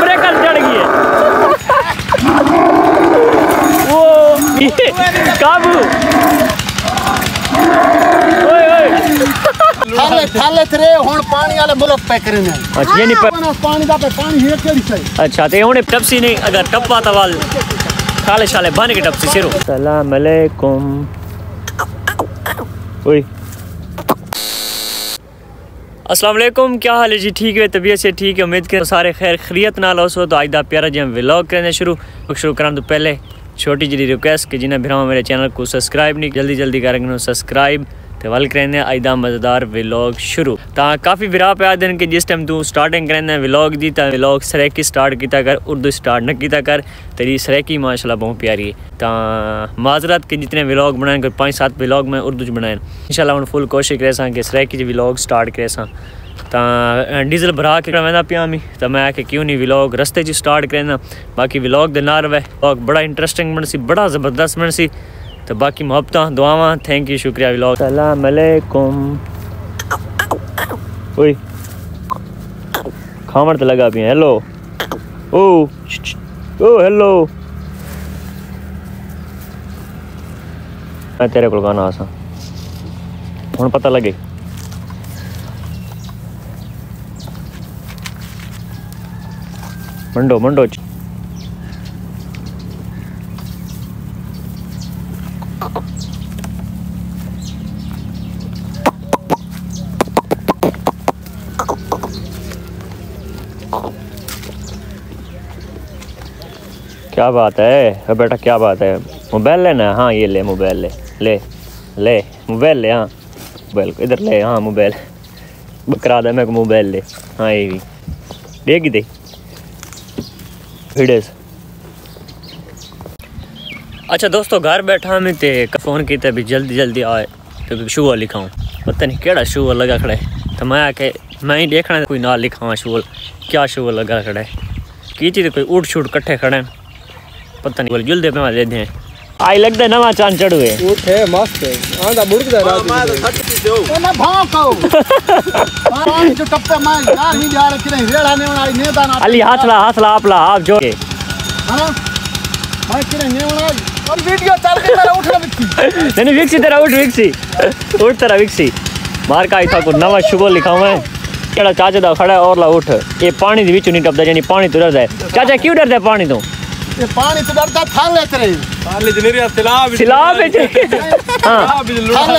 Breaker चढ़ गई है। वो काबू थाले थरे हुन पानी वाले मुल्क पे करने। अच्छा ये नहीं पानी दा पे पानी है केड़ी सही। अच्छा ते हुन टपसी नहीं अगर टप्पा तो वाल खाले शाले बन के टपसी सिरो। सलाम अलैकुम। ओए अस्सलाम वालेकुम, क्या हाल है जी? ठीक है, तबीयत से ठीक है, उम्मीद कर सारे खैर खैरियत नाल हो। तो आज दा प्यारा जी व्लॉग करने शुरू करने तो पहले छोटी जी रिक्वेस्ट कि जिन्हें भरावां मेरे चैनल को सब्सक्राइब नहीं जल्दी करेंगे सब्सक्राइब तो वल करें आज दा मज़ेदार व्लॉग शुरू। तो काफ़ी विरा पे आते हैं कि जिस टाइम तू स्टार्टिंग करें व्लॉग दी तो व्लॉग सरेकी स्टार्ट किया कर, उर्दू स्टार्ट न किया कर। तेरी सरेकी माशाल्लाह बहुत प्यारी है। तो माजरत कि जितने व्लॉग बनाए कोई 5-7 व्लॉग में उर्दू बनाए इंशाल्लाह हम फुल कोशिश करें कि सरेकी व्लॉग स्टार्ट करें। तो डीजल भरा के वह पिया मी तो मैं आके क्यों नहीं व्लॉग रस्ते स्टार्ट करें। बाकी व्लॉग दे ना रहे व्लॉग बड़ा इंटरेस्टिंग बन सी, बड़ा ज़बरदस्त बन सी। तो बाकी मोहब्बत दुआवां थैंक यू शुक्रिया व्लॉग। सलाम अलैकुम। ओए खामर तो लगा पिया। हेलो ओ हेलो मैं तेरे को गाना आसा हुन पता लगे। मंडो क्या बात है बेटा, क्या बात है? मोबाइल लेना? हाँ ये ले मोबाइल ले मोबाइल ले। हाँ मोबाइल इधर ले। हाँ मोबाइल बकरा दे मेरे को मोबाइल ले। हाँ ये भी देगी दे वीडियोस। अच्छा दोस्तों घर बैठा मैं ते फ़ोन किया भी जल्दी आए तो शूअर लिखाऊँ। पता नहीं केड़ा शूअर लगा खड़ा है। तो मैं आके मैं ही देखना कोई ना लिखावा शूअर क्या शूअर लगा खड़ा है की चीज़ कोई ऊट शूट कट्ठे खड़े हैं पता नहीं बोल जुल दे पे दे दें। आई लगता है नवा चांद चढ़ हुए ऊट है मस्त है। आंदा मुड़क दे रात ओ ना भाव को पानी जो टप्पे में यार ही जा रखे नहीं रेड़ा ने वाली नेता ना अली हाथ ला आपला आप जो हां मैं करे ने वाला और वीडियो चल के तेरा उठ विक्सी नहीं विक्सी तेरा उठ विक्सी मार का इथा को नवा शुभ लिखा हुआ है केड़ा चाचा दा खड़ा है और ला उठ ये पानी दे विच नहीं टपदा यानी पानी तो डरदा है। चाचा क्यों डरदा है पानी तो? ये पानी तो डरदा थाल लेते रहे सिलाब है। हां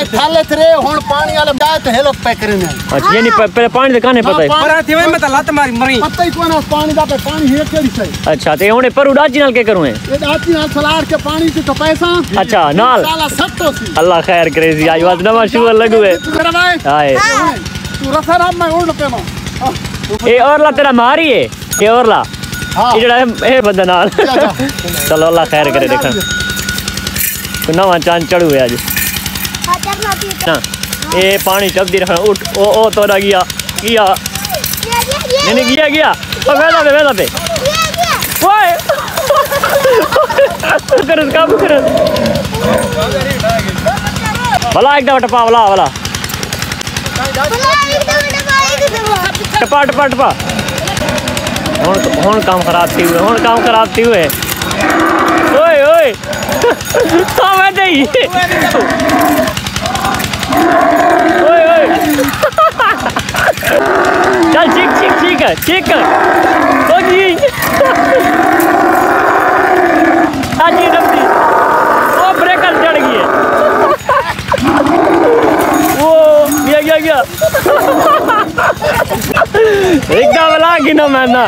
थाल लेते रहे हुन पानी वाले जाए तो हेलो पे करने। अच्छा यानी पहले पानी दे काने पता है पर थी मैं तो लत मारी मरी पता ही कोना पानी दा पे पानी है केड़ी सही। अच्छा ते हुन पर उडाची नाल के करूं है ये डाची नाल सलाड़ के पानी से तो पैसा अच्छा नाल साला सत्तो सी अल्लाह अल्लाह खैर करे जी आज बात नवा शुगर लगू है। हाय तू रसराम में उड़ पे मां ए औरला तेरा मारी है ये औरला ये जड़ा है बंदा नाल चलो अल्लाह खैर करे। देखा तो नवा चांद चढ़ हुए आज ना ये पानी चबदी रखना उठ ओ तोड़ा गया नहीं गया ओ वेला पे ओए कर काबू कर भला एक दफा टपा वाला टपा हुन काम खराब थी हुए ओए हाँ मैं दे ओए चल ठीक है ओ जी आजी नब्बी ओ ब्रेकर चढ़ गई है वो गया एकदम लागी ना मैं ना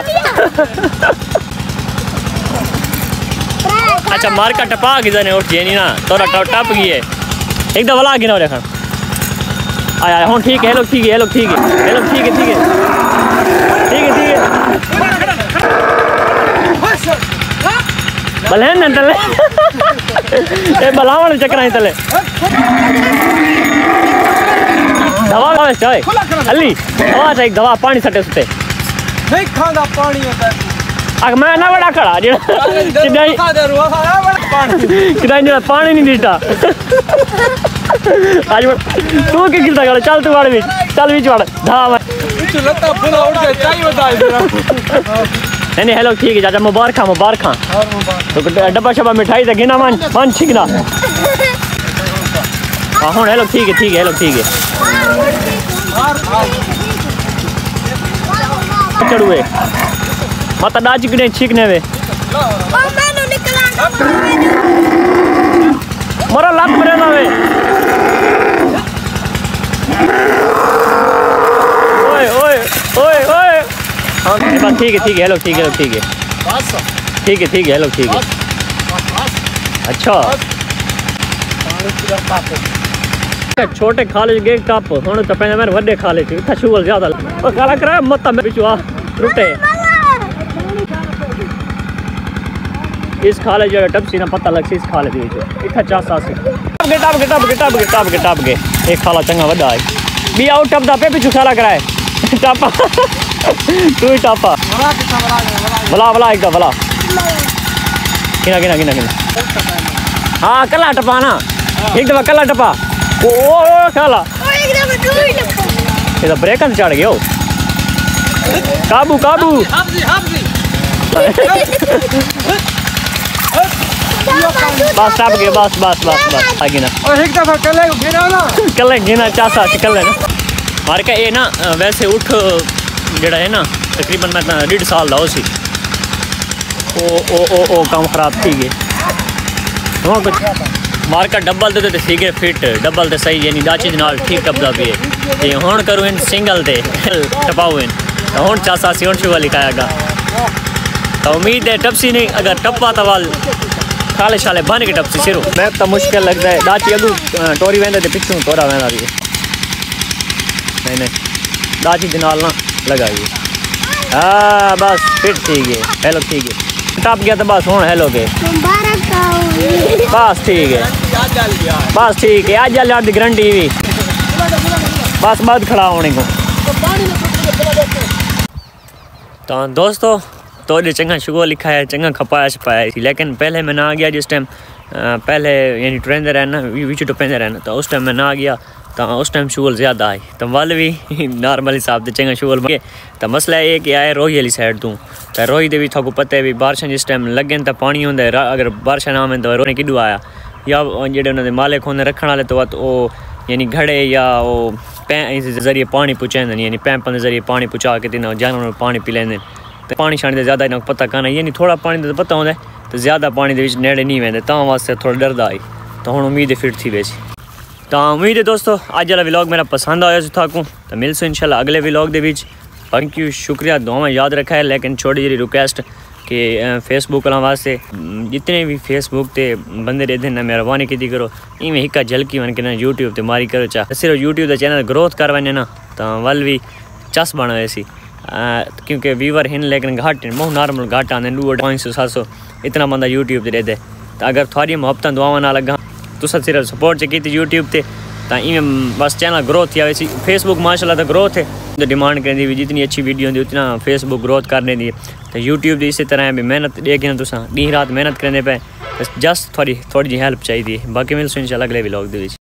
अच्छा मार का टपा किधर उठ गई नहीं ना तोरा टप गई है एक दफा लागी ना देखा आया हुन ठीक है ये लोग ठीक है भले न तले ए बलावण चक्कर है तले दवा चाहे अली दवा चाहिए दवा पानी सटे सुते नहीं खांदा पानी होता है अग मैं ना बड़ा खड़ा जेड़ा कितना पानी नहीं दीता आज तू के गिरता गड़ा चल तू वाड़ बीच चल बीच वाड़ धा मैं लता फुला उड़ जाए चाहिए बता नहीं हेलो ठीक है चाचा मुबारक तो डब्बा शब्बा मिठाई तक गिना मन छिकना हाँ हूँ हेलो ठीक है हेलो ठीक है चढ़ुए माता डाच किने छिकने वे मरो लाभ करे ना वे ओए ओए ओए ओए हाँ ठीक है हेलो ठीक है हेलो ठीक है अच्छा छोटे खाले गे टप हुन तो पे मेरे वड्डे खाले थी इतना शुगल ज्यादा ओ काला करा मत में बिचवा टूटे इस खाले जो टपसी ना पता लग सी इस खाले दी इतना चासा से टप के एक खाला चंगा वड्डा है बी आउट टप दा पे पिछु खाला कराए टापा तू ही टापा भला एक भला गिना हाँ कला टपा ना एक दफा कला टपा ओ खाला ये तो ब्रेक चढ़ गया काबू बस टप गए बस आगे ना एक दफा कले गिना चासा कले ना मार का ये ना वैसे उठ जड़ा है ना तकरीबन मैं 1.5 साल दा उसी ओ काम खराब थी गए हाँ कुछ मार का डबल दे तो ठीक है फिट डबल तो सही यानी दाची नाल ठीक टपदा भी है ते हुन करूं इन सिंगल ते टपाऊ इन हुन चासा सी हुन शुगर लिखाएगा तो उम्मीद है टपसी नहीं अगर टप्पा तो वाल खाले शाले बन के टपसी सिरो मैं तो मुश्किल लगता है दाची अगू टोरी वेंदा ते पिछू तोरा वेंदा भी नहीं दाची दिनाल ना लगाइए हाँ बस फिट ठीक है हेलो ठीक है टप गया तो बस हूँ हेलो के बस ठीक है आज जल यार दी गारंटी भी बस बाद खड़ा होने को तो दोस्तों तो चंगा शुगर लिखा है चंगा खपाया छपाया लेकिन पहले मैं ना आ गया जिस टाइम पहले यानी ट्रेंड रहना विच टपेंदे रहना तो उस टाइम मैं ना आ गया तो उस टाइम शुगर ज़्यादा आई तो वाल भी नॉर्मल हिसाब से चंगा शुगर बन तो मसला ये कि आए रोही वाली साइड तू तो रोही दे भी थोड़ा पता है भी बारिश जिस टाइम लगे तो पानी होंगे अगर बारिश ना आए तो रोही किडू आया या जेडे उन्होंने मालिक होंगे रखने वाले तो वो यानी घड़े या वो जरिए पानी पहुँचाते यानी पैंपन के जरिए पानी पहुँचा के जानवर पानी पी लेंगे तो पानी शानी ज़्यादा इन्हें पता कहना यानी थोड़ा पानी तो पता होंगे तो ज़्यादा पानी के नेड़े नहीं वेंदे तो वास्ते थोड़ा डरदा आई तो हुण उम्मीद है फिट थी वैसी तो उम्मीद है दोस्तों अज वाला व्लॉग मेरा पसंद आया थाकू तो मिलसो इंशाल्लाह अगले vlog they which thank you शुक्रिया दुआ याद रखा है लेकिन छोटी जी रिक्वेस्ट कि फेसबुक वास्ते जितने भी फेसबुक ते बंदे रहते ना मेहरबानी की करो इवें हिक्का झलकी वन के ना यूट्यूब ते मारी करो चाह सिर्फ यूट्यूब का चैनल ग्रोथ कर वने ना तो वल भी चस बना वैसी क्योंकि व्यूवर हैं लेकिन घट बहुत नॉर्मल घट आते 200-700 इतना बंदा यूट्यूब ते रहते तो अगर थोड़ी मोहब्बत दुआवां ना लगा तुसा सिर्फ सपोर्ट की यूट्यूब ते तो इवें बस चैनल ग्रोथ या वैसी फेसबुक माशाल्लाह तो ग्रोथ है तो डिमांड करें भी जितनी अच्छी वीडियो होती उतना फेसबुक ग्रोथ करने दी तो यूट्यूब की इसी तरह भी मेहनत देखी ना तुसा दी रात मेहनत करने पे जस्ट थोड़ी जी हेल्प चाहिए बाकी मिलसो इंशाल्लाह अगले व्लॉग दे विच।